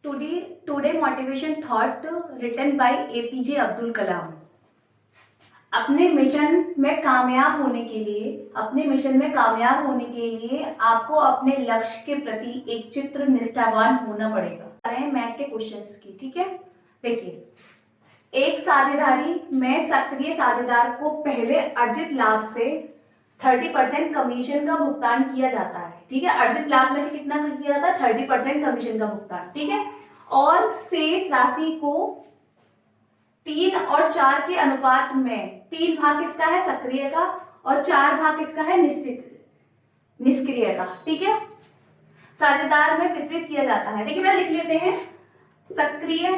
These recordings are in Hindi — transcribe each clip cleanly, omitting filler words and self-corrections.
Today motivation thought written by APJ Abdul Kalam. अपने मिशन में कामयाब होने के लिए आपको अपने लक्ष्य के प्रति एक चित्र निष्ठावान होना पड़ेगा। मैथ के क्वेश्चंस की, ठीक है। देखिए, एक साझेदारी में सक्रिय साझेदार को पहले अर्जित लाभ से 30% कमीशन का भुगतान किया जाता है, ठीक है। अर्जित लाभ में से कितना किया जाता है? 30% कमीशन का भुगतान, ठीक है। और शेष राशि को 3 और 4 के अनुपात में 3 भाग किसका है? सक्रिय का, और 4 भाग किसका है? निष्क्रिय का, ठीक है। साझेदार में वितरित किया जाता है। देखिए, मैं लिख लेते हैं, सक्रिय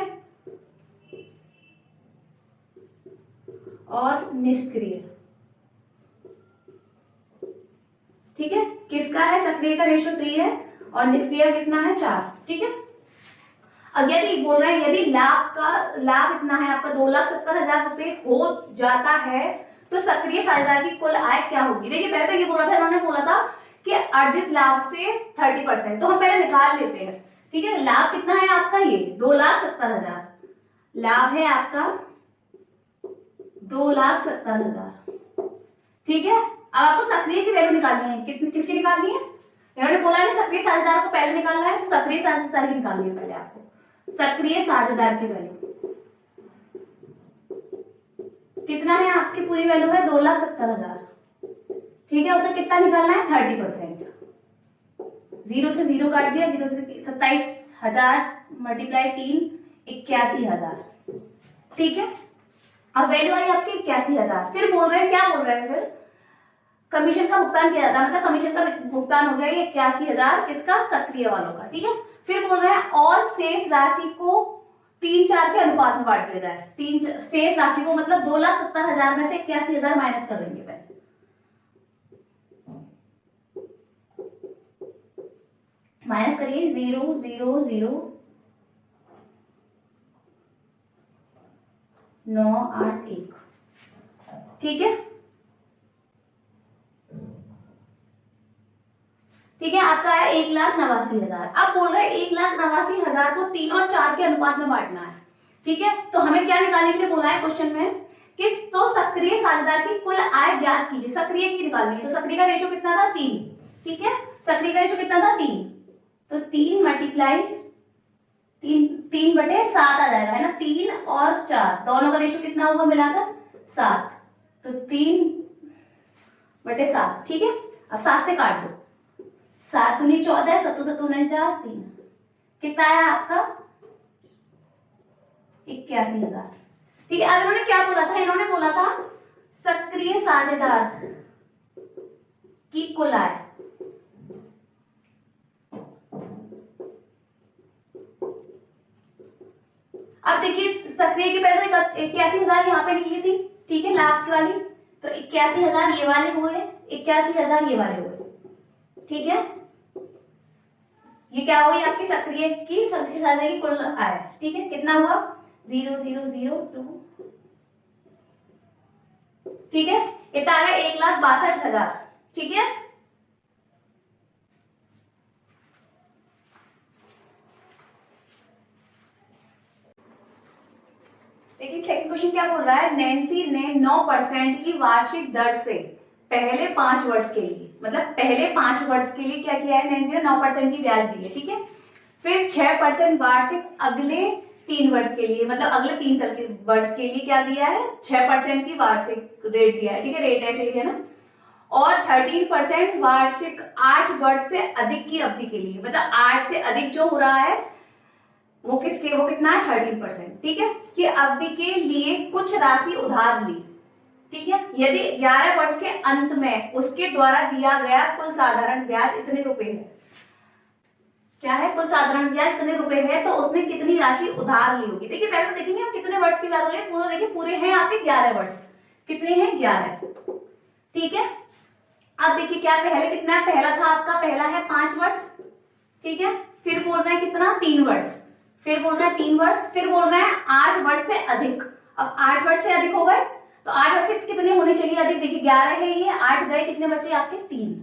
और निष्क्रिय, ठीक है। किसका है? सक्रिय का रेशो 3 है और निष्क्रिय कितना है? 4, ठीक है। अब यदि बोल रहे हैं, यदि लाभ इतना है आपका 2,70,000 रुपए हो जाता है तो सक्रिय साझेदार की कुल आय क्या होगी? देखिए, पहले तो ये बोला था, इन्होंने बोला था कि अर्जित लाभ से 30%, तो हम पहले निकाल लेते हैं, ठीक है। लाभ कितना है आपका? ये 2,70,000 लाभ है आपका, 2,70,000, ठीक है। अब आपको सक्रिय की वैल्यू निकालनी है। किसकी निकालनी है? इन्होंने बोला है सक्रिय साझेदार को पहले निकालना है, तो सक्रिय साझेदार की निकालनी है पहले आपको। सक्रिय साझेदार की वैल्यू कितना है? आपकी पूरी वैल्यू है 2,70,000, ठीक है। उसे कितना निकालना है? 30%। 0 से 0 काट दिया, 0 से 27,000 मल्टीप्लाई 3, 81,000, ठीक है। अब वैल्यू आई आपकी 81,000। फिर बोल रहे हैं, क्या बोल रहे हैं? फिर कमीशन का भुगतान किया जाता है, मतलब कमीशन का भुगतान हो गया ये 81,000 किसका? सक्रिय वालों का, ठीक है। फिर बोल रहे हैं और शेष राशि को 3-4 के अनुपात में बांट दिया जाए। शेष राशि को मतलब 2,70,000 में से 81,000 माइनस कर लेंगे पहले। माइनस करिए, 0 0 0 9 8 1, ठीक है, ठीक है। आपका है 1,89,000। अब बोल रहे हैं 1,89,000 को 3 और 4 के अनुपात में बांटना है, ठीक है। तो हमें क्या निकालने के लिए बोला है क्वेश्चन में? किस तो सक्रिय साझेदार की कुल आय ज्ञात कीजिए। सक्रिय की निकालनी है, तो सक्रिय का रेशो कितना था? 3, ठीक है। सक्रिय का रेशो कितना था? 3, तो 3 मल्टीप्लाई 3/7 आ जाएगा, है ना। 3 और 4 दोनों का रेशो कितना होगा मिलाकर? 7, तो 3/7, ठीक है। अब 7 से काट दो, 7 दूनी 14, 7 7 49, 3, कितना आया आपका? 81,000, ठीक है। अब इन्होंने क्या बोला था? इन्होंने बोला था सक्रिय साझेदार की कुल आय, अब देखिए सक्रिय की पहले 81,000 यहाँ पे निकली थी, ठीक है, लाभ की वाली, तो 81,000 ये वाले हुए, 81,000 ये वाले हुए, ठीक है। ये क्या हुई? आपकी सक्रिय साझेदार की कुल आय, ठीक है। कितना हुआ? 0 0 0 2, ठीक है। इतना आया 1,62,000, ठीक है। देखिए, सेकंड क्वेश्चन क्या बोल रहा है? नैन्सी ने 9% की वार्षिक दर से पहले 5 वर्ष के लिए, मतलब पहले 5 वर्ष के लिए क्या किया है? नैन्सी ने 9% की ब्याज दी है, ठीक है। फिर 6% वार्षिक अगले 3 वर्ष के लिए, मतलब अगले 3 साल के वर्ष के लिए क्या दिया है? 6% की वार्षिक रेट दिया है, ठीक है। रेट ऐसे ही है ना। और 13% वार्षिक 8 वर्ष से अधिक की अवधि के लिए, मतलब 8 से अधिक जो हो रहा है वो कितना है? 13%, ठीक है। कि अवधि के लिए कुछ राशि उधार ली, ठीक है। यदि 11 वर्ष के अंत में उसके द्वारा दिया गया कुल साधारण ब्याज इतने रुपए है, क्या है? कुल साधारण ब्याज इतने रुपए है, तो उसने कितनी राशि उधार ली होगी? देखिए, पहले तो देखेंगे हम कितने वर्ष की बात हो रही है। पूरा देखिए, पूरे हैं आपके 11 वर्ष। कितने हैं? 11, ठीक है। अब देखिए क्या पहले कितना है? पहला था आपका, पहला है 5 वर्ष, ठीक है। फिर बोल रहे हैं कितना? 3 वर्ष, फिर बोल रहे हैं 3 वर्ष, फिर बोल रहे हैं 8 वर्ष से अधिक। अब 8 वर्ष से अधिक हो गए, तो 8 वर्ष से कितने होने चाहिए अधिक? देखिए 11 है ये, 8 गए, कितने बचे आपके? 3,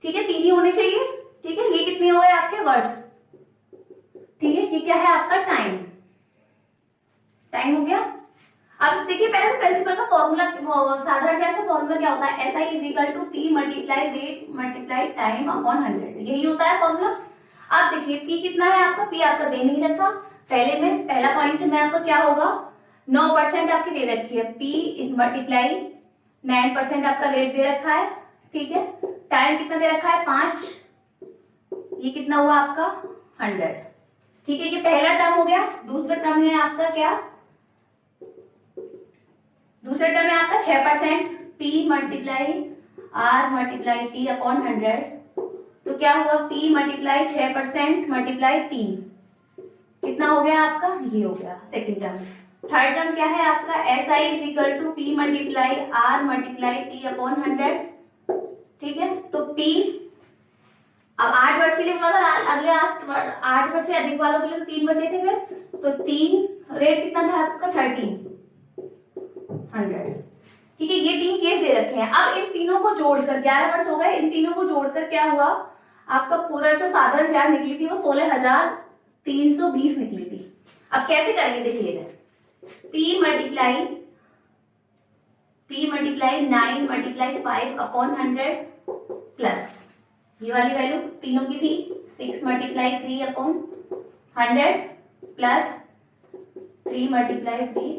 ठीक है। 3 ही होने चाहिए, ठीक है। ये कितने हुए आपके वर्ष? ठीक है, ये क्या है आपका टाइम, टाइम हो गया। अब देखिए पहले प्रिंसिपल का फॉर्मूला, साधारण ब्याज का फॉर्मूला क्या होता है, SI is equal to T multiply rate multiply time upon 100, यही होता है फॉर्मूला। अब देखिए P कितना है आपका, P आपका दे नहीं रखा पहले में, पहला पॉइंट में आपका क्या होगा, 9% आपकी दे रखी है, P मल्टीप्लाई 9% आपका रेट दे रखा है, ठीक है। टाइम कितना दे रखा है 5, ये कितना हुआ आपका 100, ठीक है। ये पहला टर्म हो गया। दूसरा टर्म है आपका क्या, दूसरा टर्म है आपका 6% P multiply R multiply T upon 100, तो क्या हुआ P मल्टीप्लाई 6% मल्टीप्लाई 3, कितना हो गया आपका, ये हो गया सेकंड टर्म। थर्ड टर्म क्या है आपका, SI is equal to P multiply R multiply T upon 100, ठीक है। तो P अब 8 वर्ष के लिए बोला था, अगले 8 वर्ष से अधिक वालों के लिए तो 3 बचे थे, फिर तो 3 रेट कितना था आपका 1300, ठीक है। ये 3 केस दे रखे हैं। अब इन तीनों को जोड़कर 11 वर्ष हो गए, इन तीनों को जोड़कर क्या हुआ आपका पूरा जो साधारण ब्याज निकली थी वो 16,320 निकली थी। अब कैसे करेंगे देखिएगा, P multiply 9 multiply 5 upon 100 plus ये वाली वैल्यू तीनों की थी 6 multiply 3 upon 100 plus 3 multiply 3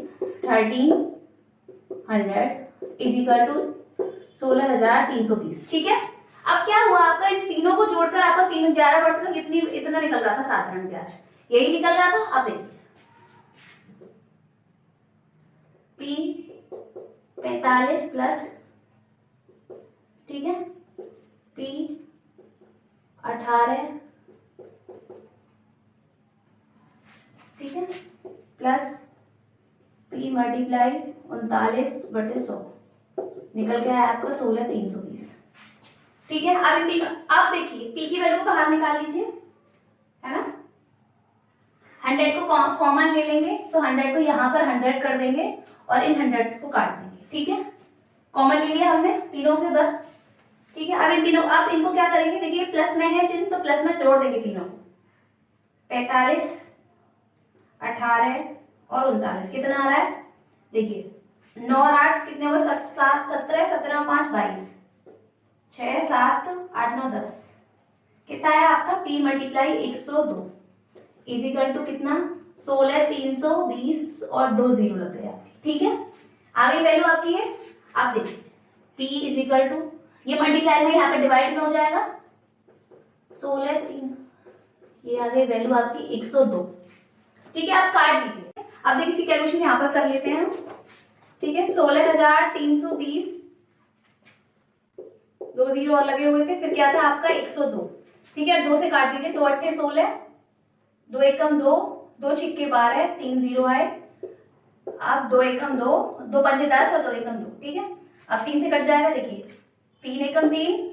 1300 is equal to 16,320, ठीक है। अब क्या हुआ आपका, इन तीनों को जोड़कर आपका 11 वर्ष का इतना निकल रहा था साधारण ब्याज, यही निकल रहा था। अब देखिए P 45 प्लस, ठीक है, P 18, ठीक है, प्लस P मल्टीप्लाई 39/100 निकल गया है आपका 16,320, ठीक है। अब अब देखिए P की वैल्यू को बाहर निकाल लीजिए, है ना, 100 को कॉमन ले लेंगे तो 100 को यहाँ पर 100 कर देंगे और इन 100 को काट देंगे, ठीक है। कॉमन ले लिया हमने तीनों से 10, ठीक है। अब इन तीनों, अब इनको क्या करेंगे, देखिए प्लस में है चिन्ह तो प्लस में जोड़ देंगे तीनों, 45 18 और 39 कितना आ रहा है, देखिए 9 और 8 कितने हुए, 7 17 17 और 5 22, 6 7 8 9 10, कितना है आपका P multiply 102 is equal to कितना 16,320 और 2 जीरो लग गए आपके, ठीक है। आगे वैल्यू आपकी है, आप देखिए P इज इक्वल टू, ये मल्टीप्लाई में यहाँ पे डिवाइड में हो जाएगा 16,3, ये आ गई वैल्यू आपकी 102, ठीक है। आप काट दीजिए। अब देखिए इसी कैलकुलेशन यहाँ पर कर लेते हैं, ठीक है। 16,320, 2 जीरो और लगे हुए थे, फिर क्या था आपका 102, ठीक है। 2 से काट दीजिए, 2 8 16, 2 एकम 2, 2 छिक्के 12, 3 जीरो आए, अब 2 एकम 2, 2 पंजे 10 और 2 एकम 2, ठीक है। अब 3 से कट जाएगा, देखिए 3 एकम 3,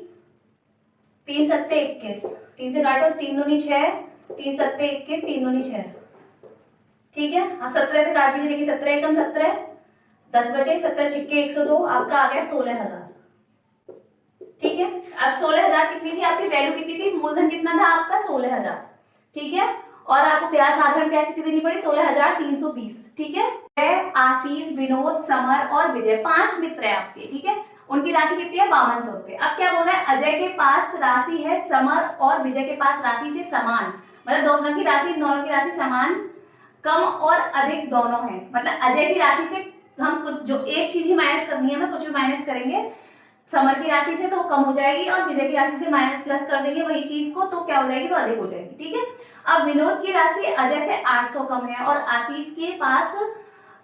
3 सत्ते 21, 3 से काटो 3 दूनी 6, 3 सत्ते 21, 3 दूनी 6, ठीक है। अब 17 से काट दीजिए, देखिए 17 एकम 17, 10 बचे, 17 छिक्के 102, आपका आ गया 16,000, ठीक है। अब 16,000 कितनी थी आपकी वैल्यू, कितनी थी, मूलधन कितना था आपका 16,000, ठीक है। और आपको ब्याज, साधारण ब्याज कितनी देनी पड़ी 16,320, ठीक है। आशीष, विनोद, समर और विजय 5 मित्र है आपके, ठीक है। उनकी राशि कितनी है 5200 रुपए। अब क्या बोल रहा है, अजय के पास राशि है समर और विजय के पास राशि से समान, मतलब दोनों की राशि समान, कम और अधिक दोनों है। मतलब अजय की राशि से हम कुछ, जो एक चीज ही माइनस करनी है, हमें कुछ भी माइनस करेंगे, समर की राशि से तो कम हो जाएगी और विजय की राशि से माइनस प्लस कर देंगे वही चीज को, तो क्या हो जाएगी, वो अधिक हो जाएगी, ठीक है। अब विनोद की राशि अजय से 800 कम है और आशीष के पास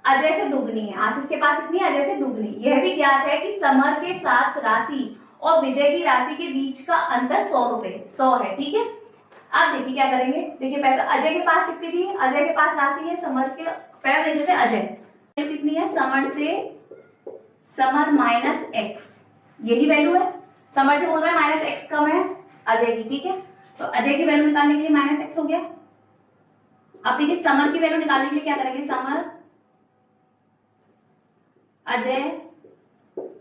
अजय से दुगनी है। आशीष के पास कितनी है, अजय से दुगनी। यह भी ज्ञात है कि समर के साथ राशि और विजय की राशि के बीच का अंतर 100 है, ठीक है। अब देखिए क्या करेंगे, देखिए पहले अजय के पास कितनी थी, अजय के पास राशि है समर के, पहले लेते थे अजय कितनी है, समर माइनस एक्स, यही वैल्यू है। समर से बोल रहा है माइनस एक्स कम है अजय की, ठीक है। तो अजय की वैल्यू निकालने के लिए माइनस एक्स हो गया। अब देखिए समर की वैल्यू निकालने के लिए क्या करेंगे, समर अजय,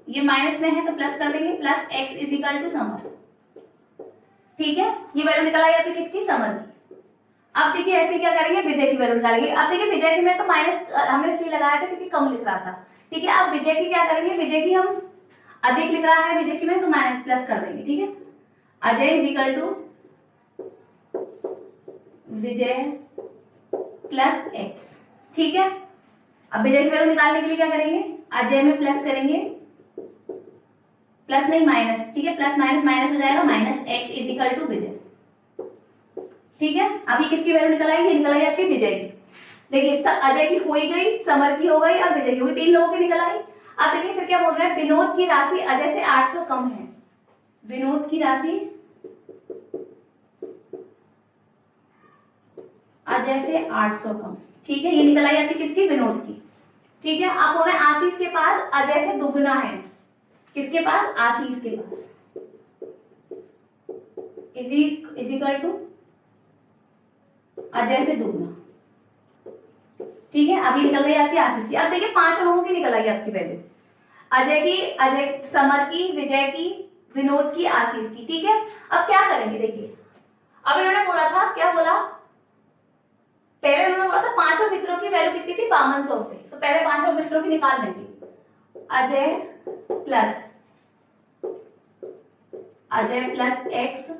ये माइनस में है तो प्लस कर देंगे, plus x is equal to Samar, ठीक है। ये वैल्यू निकल आई आपकी किसकी, समर की। अब देखिए ऐसे क्या करेंगे, विजय की वैल्यू निकालेंगे। अब देखिए विजय की में तो माइनस हमने इसलिए लगाया था क्योंकि कम लिख रहा था, ठीक है। अब विजय की क्या करेंगे, विजय की हम अधिक लिख रहा है विजय की में, तो माइनस प्लस कर देंगे, ठीक है। Ajay is equal to Vijay plus x, ठीक है। अब विजय की वैल्यू निकालने के लिए क्या करेंगे, अजय में प्लस करेंगे, प्लस नहीं माइनस, ठीक है। प्लस माइनस माइनस हो जाएगा, minus x is equal to Vijay, ठीक है। अभी किसकी वैल्यू निकल आएगी, निकल आई आपकी विजय की। देखिए अजय की हो ही गई, समर की हो गई और विजय की हो गई, 3 लोगों की निकल आई। अब देखिए फिर क्या बोल रहा है, विनोद की राशि अजय से 800 कम है। विनोद की राशि अजय से 800 कम, ठीक है। ये निकल आई आपकी किसकी, विनोद की, ठीक है। अब बोल रहे हैं आशीष के पास अजय से दुगना है। किसके पास, आशीष के पास, इज इक्वल टू अजय से दुगना, ठीक है। अभी निकल गई आपकी आशीष की। अब देखिए 5 लोगों की निकल आई आपकी वैल्यू, अजय की, अजय समर की, विजय की, विनोद की, आशीष की, ठीक है। अब क्या करेंगे, देखिए अब इन्होंने बोला था, क्या बोला, पहले इन्होंने बोला था 5 मित्रों की वैल्यू कितनी थी, 5200 रुपए। तो पहले 5 मित्रों की निकाल लेंगे, अजय प्लस एक्स,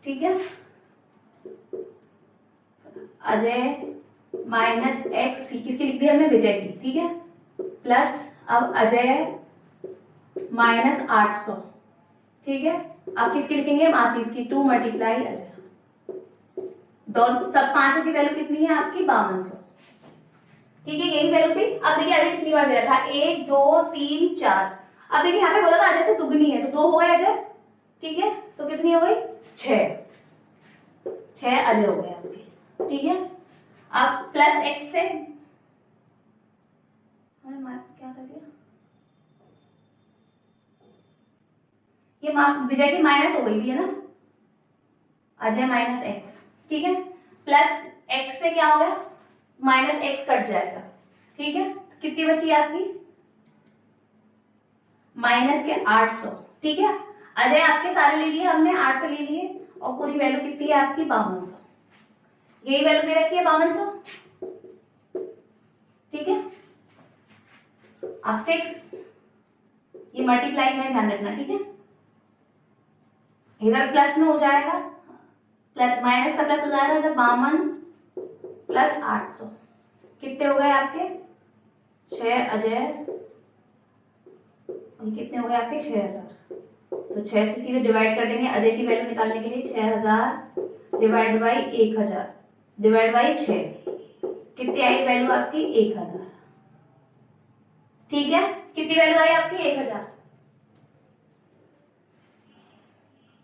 ठीक है। अजय माइनस एक्स किसकी लिख दी हमने, विजय की, ठीक है। प्लस अब अजय माइनस 800, ठीक है। अब किसकी लिखेंगे हम, आशीष की, 2 मल्टीप्लाई अजय। दोनों सब 5 की वैल्यू कितनी है आपकी, 5200, ठीक है। यही वैल्यू थी। अब देखिए अजय कितनी बार दे रखा है, 1 2 3 4। अब देखिए यहाँ पे बोला था अजय से दुगनी है, तो 2 हो गए अजय, ठीक है। तो कितनी हो गई, 6 अजय हो गए आपके, ठीक है। अब प्लस एक्स से क्या कर दिया, ये विजय की माइनस हो गई थी, है ना, अजय माइनस एक्स, ठीक है। प्लस एक्स से क्या हो गया, माइनस एक्स कट जाएगा, ठीक है। तो कितनी बची आपकी, माइनस के 800, ठीक है। अजय आपके सारे ले लिए हमने, 800 ले लिए, और पूरी वैल्यू कितनी है आपकी, 5200। यही वैल्यू दे रखी है 5200, ठीक है। अब 6 ये मल्टीप्लाई में ध्यान रखना, ठीक है। इधर प्लस में हो जाएगा, प्लस माइनस का प्लस हो जाएगा, इधर 52 प्लस 800 कितने हो गए आपके, 6 अजय, कितने हो गए आपके, 6000। तो 6 से सीधे डिवाइड कर देंगे, अजय की वैल्यू निकालने के लिए 6000 डिवाइड बाई 1000 डिवाइड बाई 6, कितनी आई वैल्यू आपकी, 1000, ठीक है। कितनी वैल्यू आई आपकी, 1000,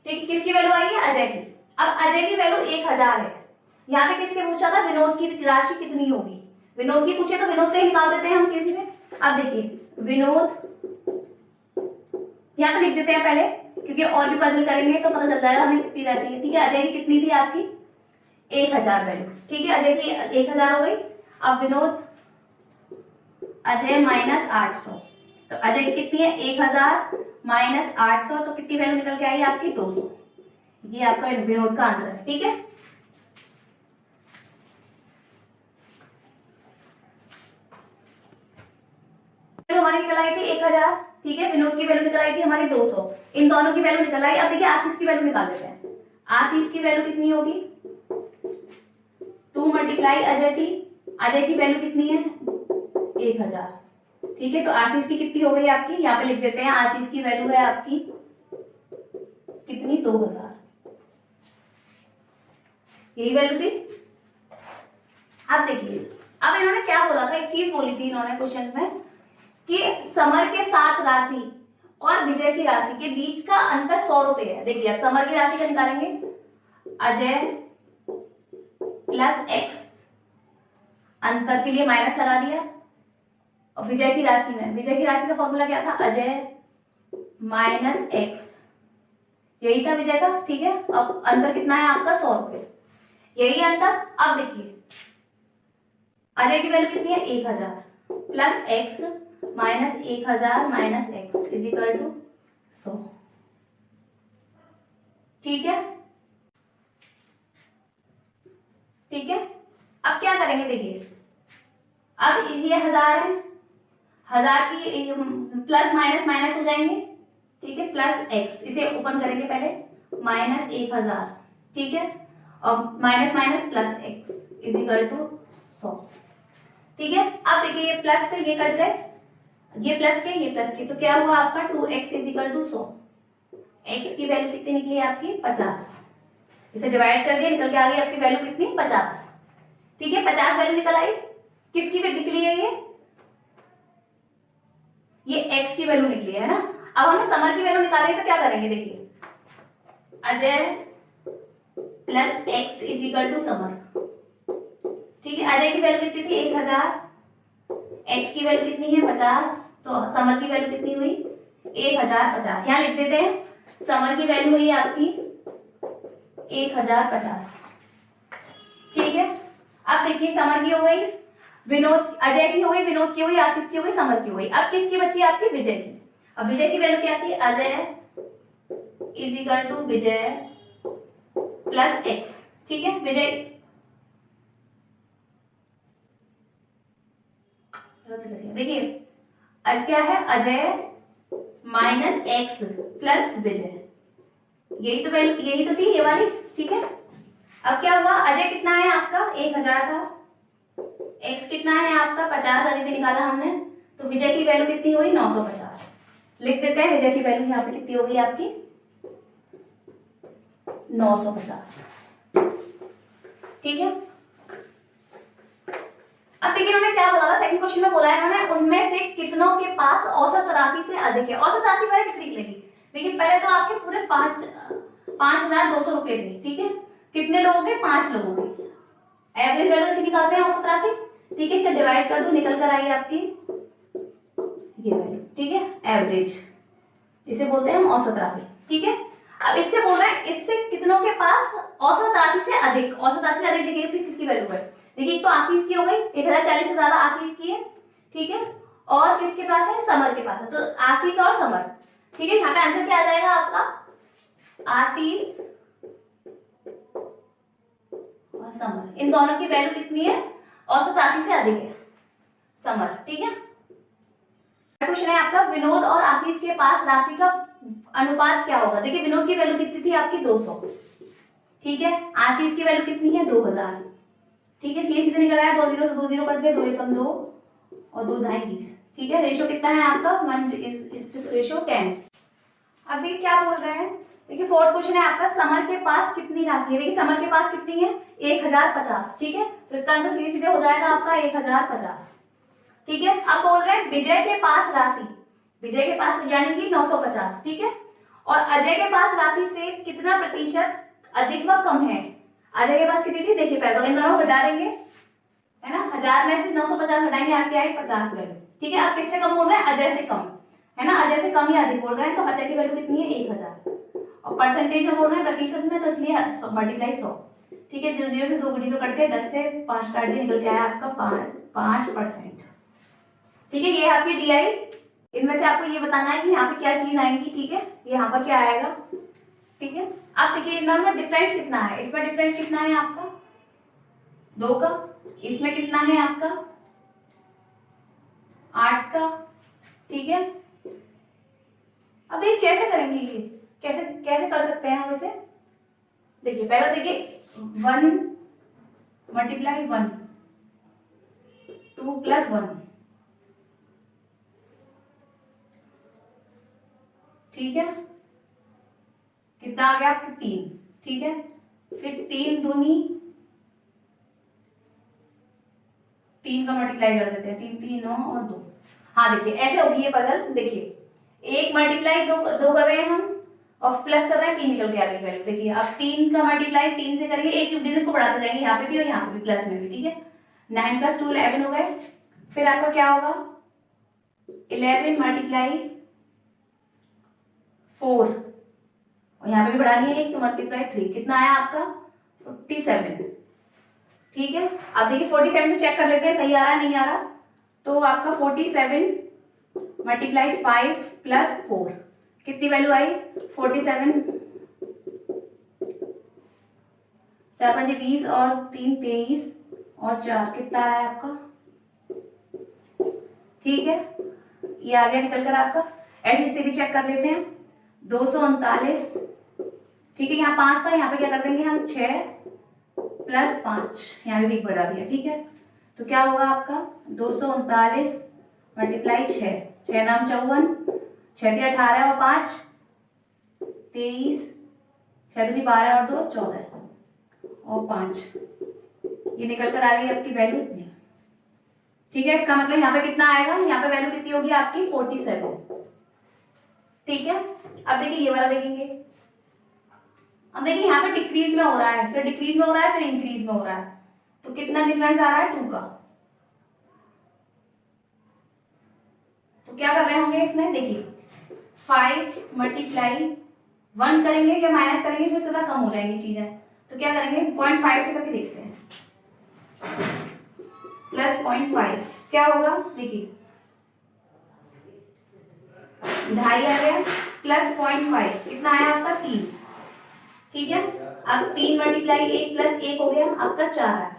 ठीक है। किसकी वैल्यू आई है, अजय की। अब अजय की वैल्यू 1000 है। यहाँ पे किसके पूछा था, विनोद की राशि कितनी होगी, विनोद की पूछे तो विनोद से ही निकाल देते हैं हम सीधे। अब देखिए विनोद यहाँ पे लिख देते हैं पहले, क्योंकि और भी पजल करेंगे तो पता चल जाएगा हमें कितनी राशि है, ठीक है। अजय की कितनी थी आपकी, 1000 वैल्यू, ठीक है। अजय की 1000 हो गई। अब विनोद, अजय माइनस 800, तो अजय की कितनी है, 1000 माइनस 800, तो कितनी वैल्यू निकल के आई आपकी, 200। ये आपका विनोद का आंसर है, ठीक है। हमारी निकल आई थी 1000, ठीक है। विनोद की वैल्यू निकल आई थी हमारी 200, इन दोनों की वैल्यू निकल आई। अब देखिए आशीष की वैल्यू निकाल लेते हैं। आशीष की वैल्यू कितनी होगी, 2 मल्टीप्लाई अजय थी, अजय की वैल्यू कितनी है, 1000, ठीक है। तो आशीष की कितनी हो गई आपकी, यहाँ पे लिख देते हैं, आशीष की वैल्यू है आपकी कितनी, 2000, यही वैल्यू थी। अब देखिए अब इन्होंने क्या बोला था, एक चीज बोली थी इन्होंने क्वेश्चन में कि समर के साथ राशि और विजय की राशि के बीच का अंतर 100 रुपए है। देखिए अब समर की राशि का निकालेंगे, अजय प्लस एक्स, अंतर के लिए माइनस लगा दिया, और विजय की राशि में, विजय की राशि का फॉर्मूला क्या था, अजय माइनस एक्स, यही था विजय का, ठीक है। अब अंतर कितना है आपका, 100 रुपए, यही अंतर। अब देखिए अजय की वैल्यू कितनी है, 1000 plus x minus 1000 minus x is equal to 100, ठीक है। ठीक है, अब क्या करेंगे देखिए, अब ये 1000 है, 1000 की प्लस माइनस माइनस हो जाएंगे, ठीक है, प्लस x, इसे ओपन करेंगे पहले, माइनस 1000, ठीक है, और minus minus plus x is equal to 100, ठीक है। अब देखिए ये प्लस से ये कट गए, ये प्लस के, तो क्या हुआ आपका 2x is equal to 100, x की वैल्यू कितनी निकली आपकी 50, इसे डिवाइड कर दिया, निकल के आ गई आपकी वैल्यू कितनी 50, ठीक है, 50 वैल्यू निकल आई, किसकी वैल्यू निकली है ये x की वैल्यू निकली है ना। अब हमें समर की वैल्यू निकालनी है, तो क्या करेंगे देखिए, Ajay plus x is equal to Samar, ठीक है, अजय की वैल्यू कितनी थी 1000, x की वैल्यू कितनी है 50, तो समर की वैल्यू कितनी हुई 1050, यहां लिख देते हैं, समर की वैल्यू हुई आपकी 1050, ठीक है। अब देखिए समर की हो गई, विनोद अजय की हो गई, विनोद की हो गई, आशीष की हो गई, समर की हो गई, अब किसकी बची आपकी विजय की। अब विजय की वैल्यू क्या थी, Ajay is equal to Vijay plus x, ठीक है, विजय देखिए अब क्या है, Ajay minus X plus Vijay, यही तो वैल्यू, यही तो थी ये वाली, ठीक है। अब क्या हुआ, अजय कितना है आपका 1000 था, x कितना है आपका 50 अभी भी निकाला हमने, तो विजय की वैल्यू कितनी हुई 950, लिख देते हैं विजय की वैल्यू यहाँ पे कितनी हो गई आपकी 950, ठीक है। अब देखिए इन्होंने क्या बोला था, सेकंड क्वेश्चन में बोला है इन्होंने, उनमें से कितनों के पास औसत राशि से अधिक है। औसत राशि पहले कितनी निकलेगी, देखिए पहले तो आपके पूरे 5200 रुपए थे, ठीक है, कितने लोगों के 5 लोगों के, एवरेज वैल्यू से निकालते हैं औसत राशि, ठीक है, इसे डिवाइड कर दो, निकल कर आई आपकी ये वैल्यू, ठीक है, एवरेज, इसे बोलते हैं हम औसत राशि, ठीक है। अब इससे बोल रहे हैं इससे कितनों के पास औसत राशि से अधिक, औसत राशि से अधिक देखिए प्लीज किसकी वैल्यू है, देखिए तो आशीष की हो गई 1040 से ज्यादा आशीष की है, ठीक है, और किसके पास है समर के पास है, तो आशीष और समर, ठीक है, यहाँ पे आंसर क्या आ जाएगा आपका आशीष और समर, इन दोनों की वैल्यू कितनी है औसत राशि से अधिक है समर, ठीक है। क्वेश्चन है आपका, विनोद और आशीष के पास राशि का अनुपात क्या होगा। देखिए विनोद की वैल्यू कितनी थी आपकी 200, ठीक है, आशीष की वैल्यू कितनी है 2000, ठीक है, सीधे सीधे निकल आया, 2 0 से 2 0 कट गए, 2 एकम 2 और 2 ढाई 20, ठीक है, रेशो कितना है आपका 1 रेशो 10। अब देखिए क्या बोल रहे हैं, देखिए फोर्थ क्वेश्चन है आपका, समर के पास कितनी राशि है। देखिए समर के पास कितनी है 1050, ठीक है, तो इसका आंसर सीधे सीधे हो जाएगा आपका 1050, ठीक है। अब बोल रहे हैं विजय के पास राशि, विजय के पास यानी कि 950, ठीक है, और अजय के पास राशि से कितना प्रतिशत अधिक व कम है। अजय के पास कितनी थी, देखिए पहले तो इन दोनों घटा देंगे, है ना, 1000 में से 950 घटाएंगे, आपके आए 50 वैल्यू, ठीक है। आप किससे कम बोल रहे हैं, अजय से कम, है ना, अजय से कम या अधिक बोल रहे हैं, तो अजय की वैल्यू कितनी है 1000, और परसेंटेज में बोल रहे हैं प्रतिशत में, तो इसलिए मल्टीप्लाई 100, ठीक है, 0 से 2 0 कट के 10 से 5 काट दिए, निकल के आया आपका 5%, ठीक है। ये आपकी डी आई, इनमें से आपको ये बताना है कि यहाँ पे क्या चीज आएंगी, ठीक है, यहाँ पर क्या आएगा, ठीक है। आप देखिए इन दोनों में डिफरेंस कितना है, इसमें डिफरेंस कितना है आपका 2 का, इसमें कितना है आपका 8 का, ठीक है। अब ये कैसे करेंगे, ये कैसे कैसे कर सकते हैं हम इसे, देखिए पहले देखिए 1 मल्टीप्लाई 1 2 प्लस 1, ठीक है, कितना आ गया आपका 3, ठीक है, फिर 3 दूनी 3 का मल्टीप्लाई कर देते हैं, 3 3 9 और 2, हाँ देखिए ऐसे होगी ये पजल, देखिए 1 मल्टीप्लाई 2 कर रहे हैं हम और प्लस कर रहे हैं 3 निकल के आ गई वैल्यू, देखिए अब 3 का मल्टीप्लाई 3 से करेंगे, एक डिजिट को बढ़ाते जाएंगे, यहाँ पे भी और यहाँ पे भी प्लस में भी, ठीक है, 9 + 2 11 हो गए, फिर आपका क्या होगा 11 मल्टीप्लाई 4 और यहाँ पे भी बढ़ानी है एक, तो मल्टीप्लाई 3, कितना आया आपका 47, ठीक है। अब देखिए 47 से चेक कर लेते हैं सही आ रहा है नहीं आ रहा, तो आपका 47 मल्टीप्लाई 5 प्लस 4 कितनी वैल्यू आई 47, 4 पंजे 20 और 3 23 और 4 कितना आया आपका, ठीक है, ये आ गया निकल कर आपका। ऐसे इससे भी चेक कर लेते हैं, 239, ठीक है, यहाँ 5 था, यहाँ पे क्या कर देंगे हम 6 प्लस 5, यहाँ भी बढ़ा दिया, ठीक है। तो क्या होगा आपका 239 मल्टीप्लाई 6, 6 नाम 54, 6 × 18 और 5 23, 6 दूनी 12 और 2 14 और 5, ये निकल कर आ रही है आपकी वैल्यू इतनी, ठीक है। इसका मतलब यहाँ पे कितना आएगा, यहाँ पे वैल्यू कितनी होगी आपकी 47, ठीक है। अब देखिए ये वाला देखेंगे, अब देखिए यहाँ पे डिक्रीज में हो रहा है, फिर डिक्रीज में हो रहा है, फिर इंक्रीज में हो रहा है, तो कितना डिफरेंस आ रहा है 2 का। तो क्या कर रहे होंगे इसमें, देखिए 5 मल्टीप्लाई 1 करेंगे या माइनस करेंगे, फिर ज्यादा कम हो जाएंगी चीजें, तो क्या करेंगे 0.5 से करके देखते हैं, प्लस 0.5 क्या होगा, देखिए 2.5 आ गया, प्लस 0.5 कितना आया आपका 3, ठीक है। अब 3 मल्टीप्लाई 1 प्लस 1 हो गया आपका 4 है,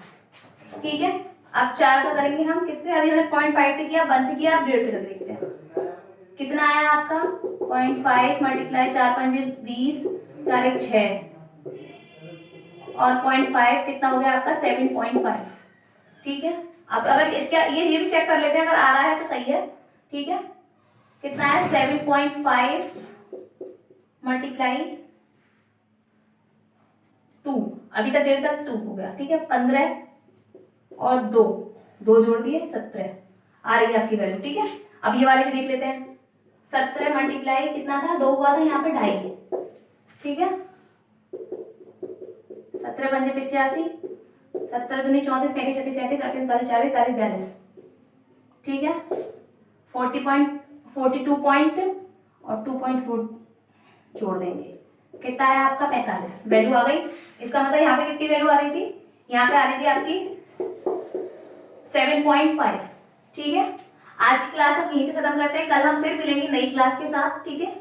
ठीक है। अब 4 का करेंगे हम किससे, अभी हमने 0.5 से किया, 1 से किया, अब 1.5 से कर देखते हैं कितना आया आपका 0.5 मल्टीप्लाई 4 पंजे 20, 4 1 6 और 0.5 कितना हो गया आपका 7.5, ठीक है। अब अगर इसका ये भी चेक कर लेते हैं, अगर आ रहा है तो सही है, ठीक है। कितना है 7.5 मल्टीप्लाई 2, अभी तक 1.5 तक 2 हो गया, ठीक है। 15 और 2 जोड़ दिए 17 आ रही है आपकी वैल्यू, ठीक है। अब ये वाले भी देख लेते हैं, 17 मल्टीप्लाई कितना था 2 हुआ था, यहाँ पे 2.5, ठीक है। 17 पंजे 85, 17 दूनी 34, 35 36 37 38 39 40 41 42, ठीक है। 42 पॉइंट और 2.4 जोड़ देंगे, कितना आया आपका 45, वैल्यू आ गई। इसका मतलब यहाँ पे कितनी वैल्यू आ रही थी, यहाँ पे आ रही थी आपकी 7.5, ठीक है। आज की क्लास हम यहीं पे खत्म करते हैं, कल हम फिर मिलेंगे नई क्लास के साथ, ठीक है।